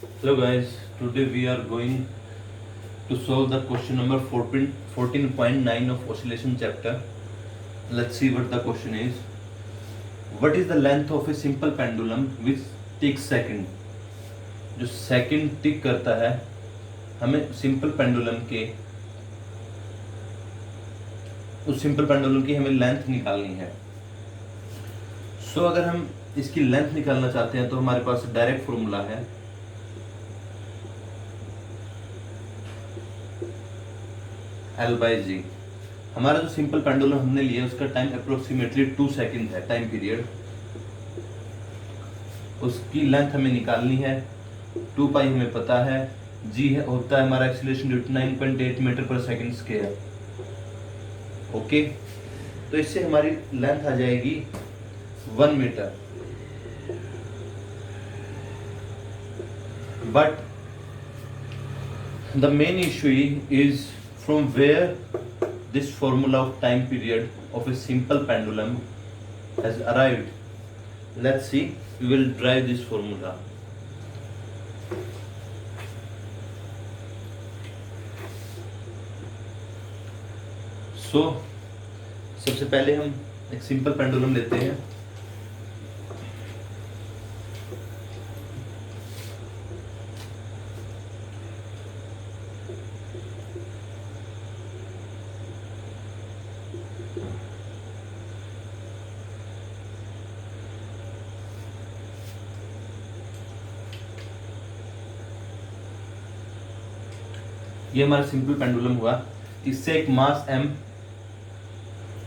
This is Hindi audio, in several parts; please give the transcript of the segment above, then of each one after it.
Hello guys, today we are going to solve the question number 14.9 of oscillation chapter. Let's see what the question is. What is the length of a simple pendulum which ticks second? जो सेकंड टिक करता है, हमें सिंपल पेंडुलम के उस सिंपल पेंडुलम की हमें लेंथ निकालनी है। सो अगर हम इसकी लेंथ निकालना चाहते हैं तो हमारे पास डायरेक्ट फॉर्मूला है L/G। हमारा जो सिंपल पेंडुलम हमने लिया उसका टाइम अप्रोक्सीमेटली 2 सेकंड है, टाइम पीरियड। उसकी लेंथ हमें निकालनी है, 2 पाई हमें पता है, G है होता है हमारा acceleration due to 9.8 metre per second square. Okay, तो इससे हमारी लेंथ आ जाएगी 1 metre. But the main issue is from where this formula of time period of a simple pendulum has arrived. Let's see, we will derive this formula. So सबसे पहले हम एक सिंपल पेंडुलम लेते हैं। ये हमारा सिंपल पेंडुलम हुआ, इससे एक मास m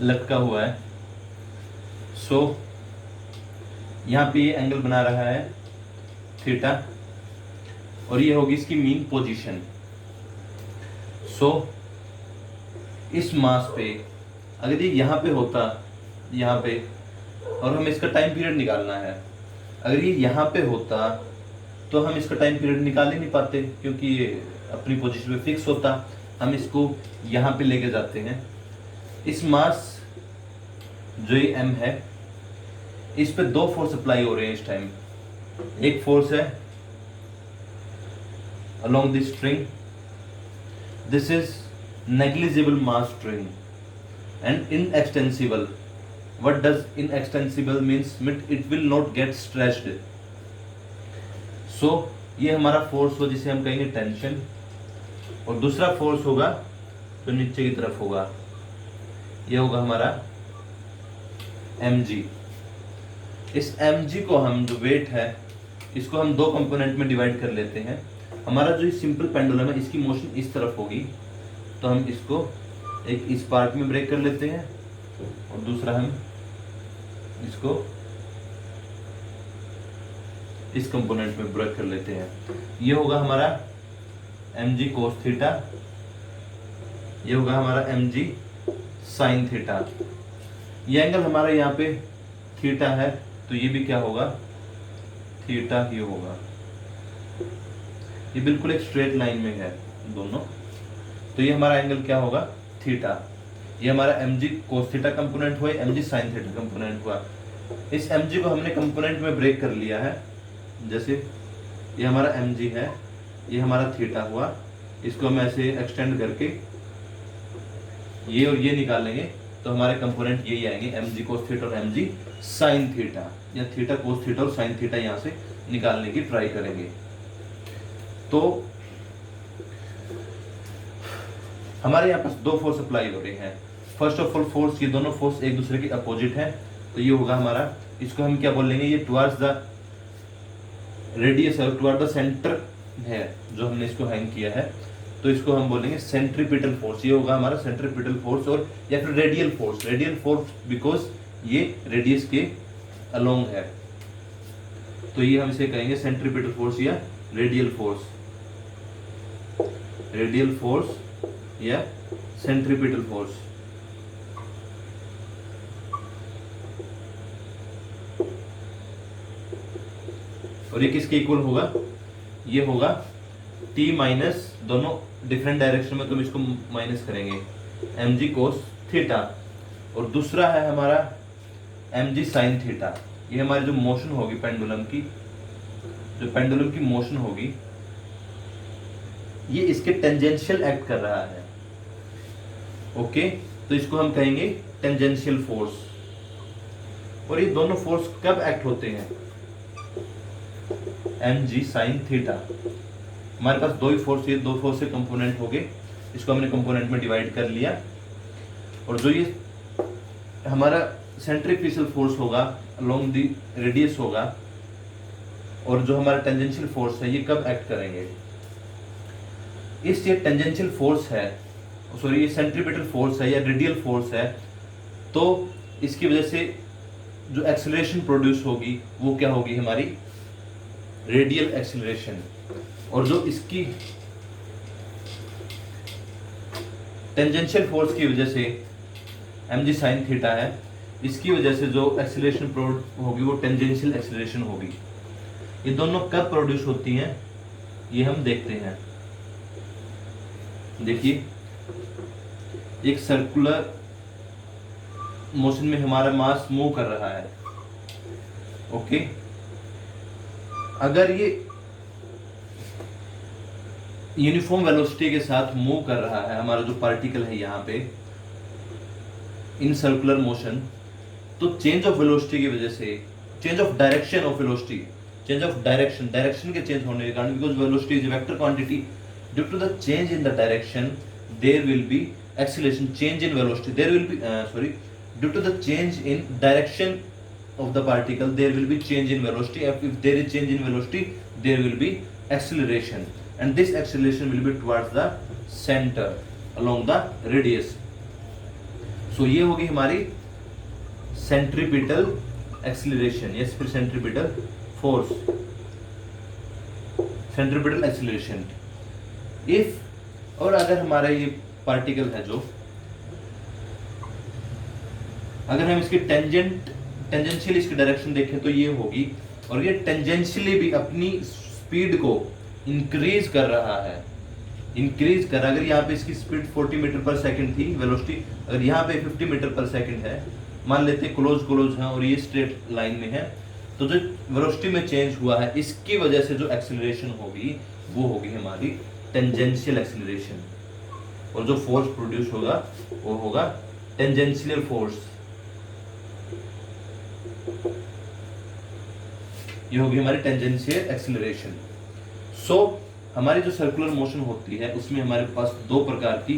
लटका हुआ है। सो यहाँ पे ये एंगल बना रहा है थीटा और ये होगी इसकी मीन पोजीशन। सो इस मास पे अगर ये यहाँ पे होता, यहाँ पे, और हमें इसका टाइम पीरियड निकालना है, अगर ये यहाँ पे होता तो हम इसका टाइम पीरियड निकाल ही नहीं पाते क्योंकि ये अपनी पोजीशन पे फिक्स होता। हम इसको यहाँ पे लेके जाते हैं। इस मास जो ये m है, इस पे 2 फोर्स अप्लाई हो रहे हैं इस टाइम। एक फोर्स है along this string, this is negligible mass string and inextensible. What does inextensible means? It will not get stretched. So ये हमारा फोर्स हो जिसे हम कहेंगे टेंशन, और दूसरा फोर्स होगा जो नीचे की तरफ होगा, ये होगा हमारा mg। इस mg को हम, जो वेट है, इसको हम 2 कंपोनेंट में डिवाइड कर लेते हैं। हमारा जो सिंपल पेंडुलम है इसकी मोशन इस तरफ होगी, तो हम इसको एक इस पार्ट में ब्रेक कर लेते हैं और दूसरा हम इसको इस कंपोनेंट में ब्रेक कर लेते हैं। ये होगा हमारा mg cos थीटा, ये होगा हमारा mg sin थीटा। ये एंगल हमारा यहाँ पे थीटा है तो ये भी क्या होगा, थीटा ही होगा। ये बिल्कुल एक स्ट्रेट लाइन में है दोनों, तो ये हमारा एंगल क्या होगा, थीटा। ये हमारा mg cos थीटा कंपोनेंट हुआ, mg sin थीटा कंपोनेंट हुआ। इस mg को हमने कंपोनेंट में ब्रेक कर लिया है। जैसे ये हमारा mg है, ये हमारा थीटा हुआ, इसको हम ऐसे एक्सटेंड करके ये और ये निकालेंगे तो हमारे कंपोनेंट यही आएंगे, mg cos थीटा और mg sin थीटा, या थीटा cos थीटा और sin थीटा यहाँ से निकालने की ट्राई करेंगे। तो हमारे यहाँ पास 2 फोर्स अप्लाई हो रहे हैं। फर्स्ट ऑफ ऑल फोर्स, ये दोनों फोर्स एक दूसरे के अपोजिट हैं, तो ये होगा हमारा, इसको हम क्या बोलेंगे, ये टुवर्ड्स द रेडियस है, टुवर्ड द सेंटर है जो हमने इसको हैंग किया है, तो इसको हम बोलेंगे सेंट्रीपिटल फोर्स। ये होगा हमारा सेंट्रीपिटल फोर्स, और या फिर radial force. Radial force because ये रेडियस के अलोंग है, तो ये हम इसे कहेंगे सेंट्रीपिटल फोर्स या रेडियल फोर्स। रेडियल फोर्स या सेंट्रीपिटल फोर्स। और ये किसके इक्वल होगा, ये होगा t माइनस, दोनों डिफरेंट डायरेक्शन में तुम इसको माइनस करेंगे, mg cos थीटा, और दूसरा है हमारा mg sin थीटा। ये हमारी जो मोशन होगी पेंडुलम की, जो पेंडुलम की मोशन होगी ये इसके टेंजेंशियल एक्ट कर रहा है। ओके, तो इसको हम कहेंगे टेंजेंशियल फोर्स। और ये दोनों फोर्स कब एक्ट होते हैं? mg sin theta. हमारे पास दो ही फोर्स, ये दो फोर्स के कंपोनेंट हो गए, इसको हमने कंपोनेंट में डिवाइड कर लिया। और जो ये हमारा सेंट्रीफ्यूगल फोर्स होगा अलोंग द रेडियस होगा, और जो हमारा टेंजेंशियल फोर्स है ये कब एक्ट करेंगे? इस ये टेंजेंशियल फोर्स है, सॉरी ये सेंट्रीपिटल फोर्स है या रेडियल फोर्स है, तो इसकी वजह से जो एक्सेलरेशन प्रोड्यूस होगी वो क्या होगी? हमारी रेडियल एक्सेलरेशन। और जो इसकी टेंजेंशियल फोर्स की वजह से mg sin थीटा है, इसकी वजह से जो एक्सेलरेशन होगी वो टेंजेंशियल एक्सेलरेशन होगी। ये दोनों कब प्रोड्यूस होती हैं ये हम देखते हैं। देखिए, एक सर्कुलर मोशन में हमारा मास मूव कर रहा है। ओके, अगर ये यूनिफॉर्म वेलोसिटी के साथ मूव कर रहा है हमारा जो पार्टिकल है यहाँ पे इन सर्कुलर मोशन, तो चेंज ऑफ वेलोसिटी की वजह से, change of direction of velocity, change of direction के चेंज होने के कारण, because velocity is vector quantity, due to the change in the direction there will be acceleration, change in velocity, there will be due to the change in direction of the particle there will be change in velocity. If there is change in velocity there will be acceleration, and this acceleration will be towards the center along the radius. So ये होगी हमारी centripetal acceleration, yes फिर centripetal force, centripetal acceleration. If और अगर हमारा ये पार्टिकल है जो, अगर हम इसकी टेंजेंशियल इसकी डायरेक्शन देखें तो ये होगी, और ये टेंजेंशियली भी अपनी स्पीड को इंक्रीज कर रहा है, इंक्रीज कर। अगर यहाँ पे इसकी स्पीड 40 मीटर पर सेकंड थी वेलोसिटी, अगर यहाँ पे 50 मीटर पर सेकंड है, मान लेते हैं क्लोज है और ये स्ट्रेट लाइन में है, तो जो वेलोसिटी में चेंज हुआ है इसकी वजह से जो एक्सेलरेशन होगी वो होगी हमारी टेंजेंशियल एक्सेलरेशन, और जो फोर्स प्रोड्यूस होगा वो होगा टेंजेंशियल फोर्स। ये होगी हमारी टेंजेंशियल एक्सेलरेशन। सो हमारी जो सर्कुलर मोशन होती है उसमें हमारे पास दो प्रकार की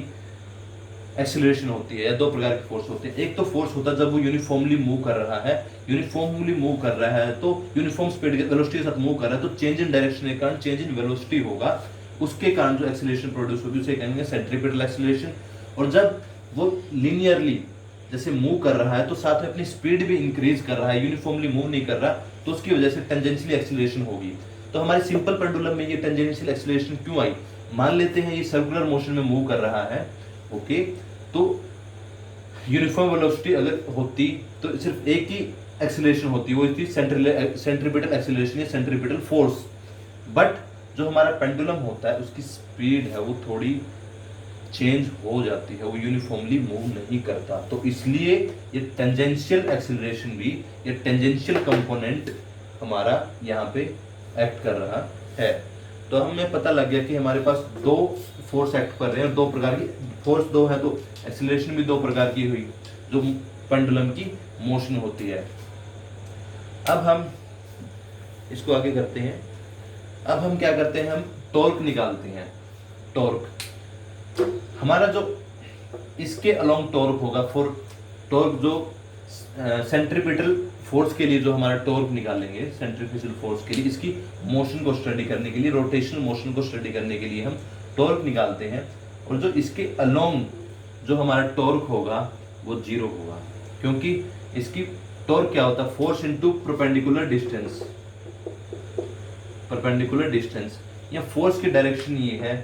एक्सेलरेशन होती है या दो प्रकार की फोर्स होते हैं। एक तो फोर्स होता है जब वो यूनिफॉर्मली मूव कर रहा है, यूनिफॉर्मली मूव कर रहा है तो यूनिफॉर्म स्पीड के वेलोसिटी के साथ मूव कर रहा है, तो चेंज इन डायरेक्शन के कारण चेंज इन वेलोसिटी होगा, उसके कारण जो एक्सेलरेशन प्रोड्यूस होगी उसे कहेंगे सेंट्रीपिटल एक्सेलरेशन। और जब वो लीनियरली जैसे मूव कर रहा है तो साथ में अपनी स्पीड भी इंक्रीज कर रहा है, यूनिफॉर्मली मूव नहीं कर रहा, तो उसकी वजह से टेंजेंशियल एक्सेलरेशन होगी। तो हमारे सिंपल पेंडुलम में ये टेंजेंशियल एक्सेलरेशन क्यों आई? मान लेते हैं ये सर्कुलर मोशन में मूव कर रहा है, ओके, तो यूनिफॉर्म वेलोसिटी अगर होती तो सिर्फ एक ही एक्सेलरेशन होती, वो थी सेंट्रीपिटल एक्सेलरेशन या सेंट्रीपिटल फोर्स। बट जो हमारा पेंडुलम होता है उसकी स्पीड है वो थोड़ी चेंज हो जाती है, वो यूनिफॉर्मली मूव नहीं करता, तो इसलिए ये टेंजेंशियल एक्सेलरेशन भी, ये टेंजेंशियल कंपोनेंट हमारा यहाँ पे एक्ट कर रहा है। तो हमें पता लग गया कि हमारे पास दो फोर्स एक्ट कर रहे हैं, दो प्रकार की फोर्स दो है, तो एक्सेलरेशन भी दो प्रकार की हुई जो पेंडुलम की मोशन होती है। अब हम इसको आगे करते हैं। अब हम क्या करते हैं, हम टॉर्क निकालते हैं। टॉर्क हमारा जो इसके अलोंग टॉर्क होगा, फॉर टॉर्क जो सेंट्रीपिटल फोर्स के लिए जो हमारा टॉर्क निकालेंगे सेंट्रीफ्यूगल फोर्स के लिए, इसकी मोशन को स्टडी करने के लिए, रोटेशनल मोशन को स्टडी करने के लिए हम टॉर्क निकालते हैं। और जो इसके अलोंग जो हमारा टॉर्क होगा वो जीरो होगा, क्योंकि इसकी टॉर्क क्या होता है, force into perpendicular distance, perpendicular distance या फोर्स की डायरेक्शन ये है,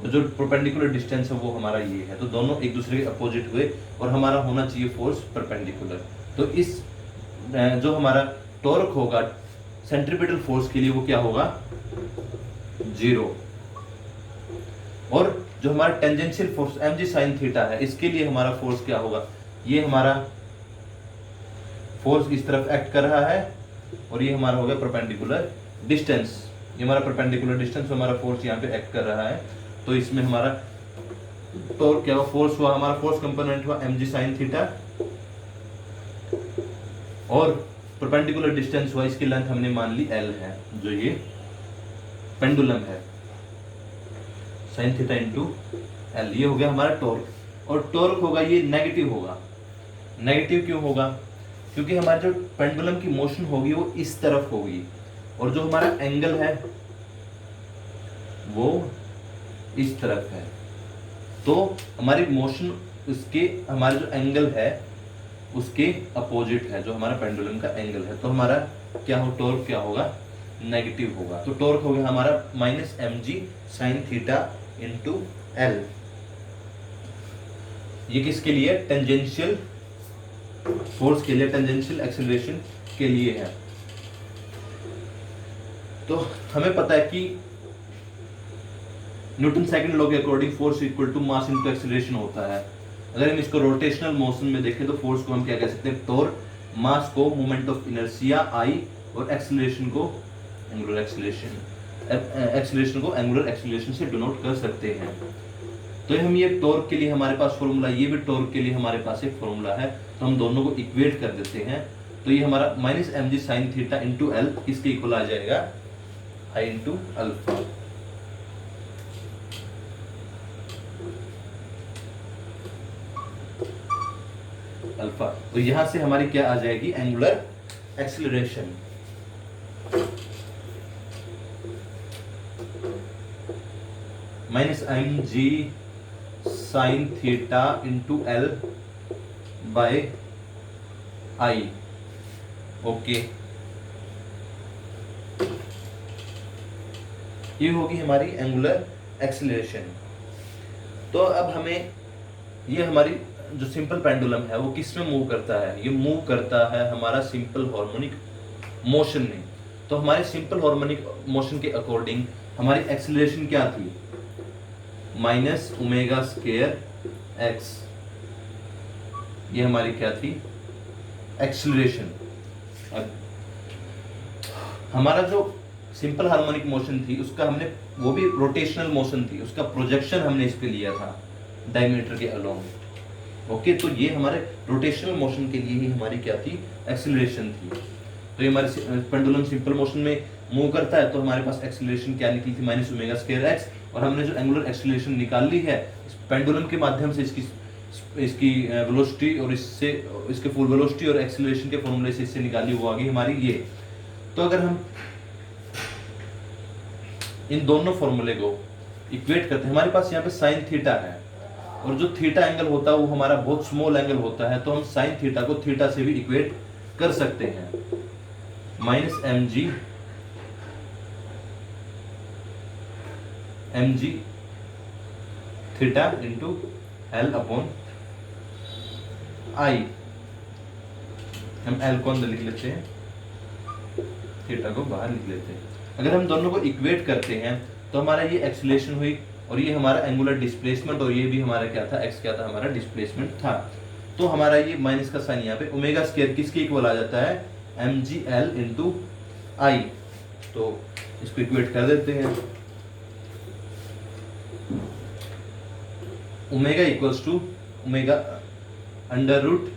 जो परपेंडिकुलर डिस्टेंस है वो हमारा ये है, तो दोनों एक दूसरे के अपोजिट हुए और हमारा होना चाहिए फोर्स परपेंडिकुलर। तो इस जो हमारा टॉर्क होगा सेंट्रीपिटल फोर्स के लिए वो क्या होगा, जीरो। और जो हमारा tangential force mg sin theta है, इसके लिए हमारा फोर्स क्या होगा, ये हमारा फोर्स इस तरफ एक्ट कर रहा है और ये हमारा हो गया परपेंडिकुलर डिस्टेंस। ये हमारा परपेंडिकुलर डिस्टेंस, हमारा फोर्स यहाँ पे एक्ट कर रहा है। तो इसमें हमारा टॉर्क क्या हुआ, फोर्स हुआ, हमारा फोर्स कंपोनेंट हुआ mg sin थीटा, और परपेंडिकुलर डिस्टेंस हुआ, इसकी लेंथ हमने मान ली l है, जो ये पेंडुलम है, sin थीटा इंटू l, ये हो गया हमारा टॉर्क। और टॉर्क होगा ये नेगेटिव होगा। नेगेटिव क्यों होगा? क्योंकि हमारी जो पेंडुलम की मोशन होगी वो इस तरफ होगी, और जो हमारा एंगल है वो इस तरफ है। तो हमारी मोशन उसके, हमारा जो एंगल है उसके अपोजिट है, जो हमारा पेंडुलम का एंगल है। तो हमारा क्या हो, टॉर्क क्या होगा, नेगेटिव होगा। तो टॉर्क हो गया हमारा minus mg sin theta into l। ये किसके लिए, टेंजेंशियल फोर्स के लिए, टेंजेंशियल एक्सेलरेशन के लिए है। तो हमें पता है कि न्यूटन सेकंड लॉ के according force equal to mass into acceleration होता है। अगर हम इसको रोटेशनल मोशन में देखें तो फोर्स को हम क्या कह सकते हैं, टॉर्क, मास को मोमेंट ऑफ इनर्शिया आई, और एक्सेलरेशन को एंगुलर एक्सेलरेशन, एक्सेलरेशन को एंगुलर एक्सेलरेशन से डिनोट कर सकते हैं। तो हम ये टॉर्क के लिए हमारे पास फॉर्मूला, ये भी टॉर्क के लिए हमारे पास एक फॉर्मूला है, तो हम दोनों को इक्वेट कर देते हैं। तो ये हमारा minus mg sin theta into L किसके इक्वल आ जाएगा, आई इंटू अल्फा। अल्फा, तो यहां से हमारी क्या आ जाएगी, angular acceleration. Minus mg sin theta into L by I. Okay, ये होगी हमारी एंगुलर एक्सेलरेशन। तो अब हमें, ये हमारी जो सिंपल पेंडुलम है वो किस में मूव करता है, ये मूव करता है हमारा सिंपल हार्मोनिक मोशन में। तो हमारे सिंपल हार्मोनिक मोशन के अकॉर्डिंग हमारी एक्सेलरेशन क्या थी, माइनस ओमेगा स्क्वायर एक्स, ये हमारी क्या थी, एक्सेलरेशन। अब हमारा जो सिंपल हार्मोनिक मोशन थी उसका हमने, वो भी रोटेशनल मोशन थी, उसका प्रोजेक्शन हमने इस पे लिया था डायमीटर के अलोंग। ओके, तो ये हमारे रोटेशनल मोशन के लिए ही हमारी क्या थी, एक्सेलरेशन थी। तो ये हमारे पेंडुलम सिंपल मोशन में मूव करता है, तो हमारे पास एक्सेलरेशन क्या निकली थी, माइनस ओमेगा स्क्वायर एक्स। और हमने जो एंगुलर एक्सेलरेशन निकाल ली है इस पेंडुलम के माध्यम से, इसकी वेलोसिटी और इससे, इसके फुल वेलोसिटी और एक्सेलरेशन के फॉर्मूले से इससे निकाली, वो आ गई हमारी ये। तो अगर हम इन दोनों फॉर्मूले को इक्वेट करते हैं, हमारे पास यहाँ पे साइन थीटा है, और जो थीटा एंगल होता है वो हमारा बहुत स्मॉल एंगल होता है, तो हम साइन थीटा को थीटा से भी इक्वेट कर सकते हैं। Minus mg theta into L upon I. हम एल को अंदर लिख लेते हैं, थीटा को बाहर लिख लेते हैं। अगर हम दोनों को इक्वेट करते हैं तो हमारा ये एक्सेलरेशन हुई, और ये हमारा एंगुलर डिस्प्लेसमेंट, और ये भी हमारा क्या था, एक्स क्या था, हमारा डिस्प्लेसमेंट था। तो हमारा ये माइनस का साइन यहाँ पे ओमेगा स्क्वायर किसके इक्वल आ जाता है, mgl इंटू आई। तो इसको इक्वेट कर देते हैं, omega equals to omega under root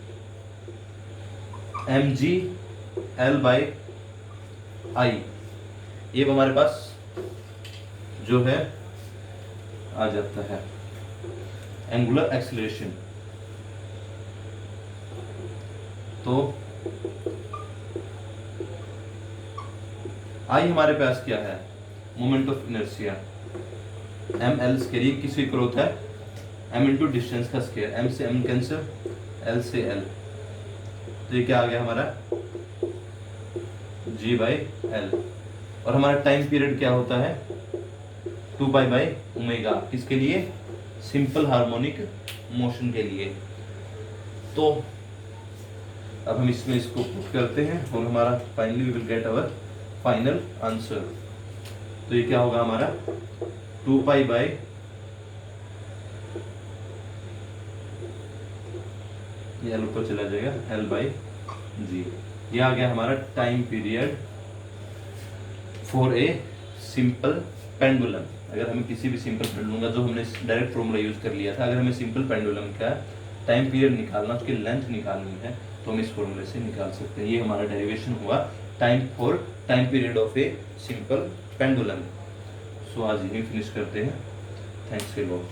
mgl by I. ये हमारे पास जो है आ जाता है एंगुलर एक्सेलरेशन। तो आई हमारे पास क्या है, moment of inertia, M L square किसकी इक्वल होता है, एम इंटू डिस्टेंस का स्क्वायर, एम से एम कैंसिल, एल से एल। तो ये क्या आ गया हमारा, जी बाई एल। और हमारा टाइम पीरियड क्या होता है, 2 पाई बाई ओमेगा, किसके लिए, सिंपल हार्मोनिक मोशन के लिए। तो अब हम इसमें इसको पुट करते हैं, और हमारा finally we will get our final answer. तो ये क्या होगा हमारा, 2 पाई बाई ये एल ऊपर चला जाएगा, एल बाई जी। ये आ गया हमारा time period for a simple pendulum, अगर हमें किसी भी सिंपल पेंडुलम का, जो हमने डायरेक्ट फॉर्मूला यूज कर लिया था, अगर हमें सिंपल पेंडुलम का टाइम पीरियड निकालना, उसकी लेंथ निकालनी है, तो हम इस फॉर्मूले से निकाल सकते हैं। ये हमारा डेरिवेशन हुआ time period of a simple pendulum. So आज यही फिनिश करते हैं। Thanks a lot.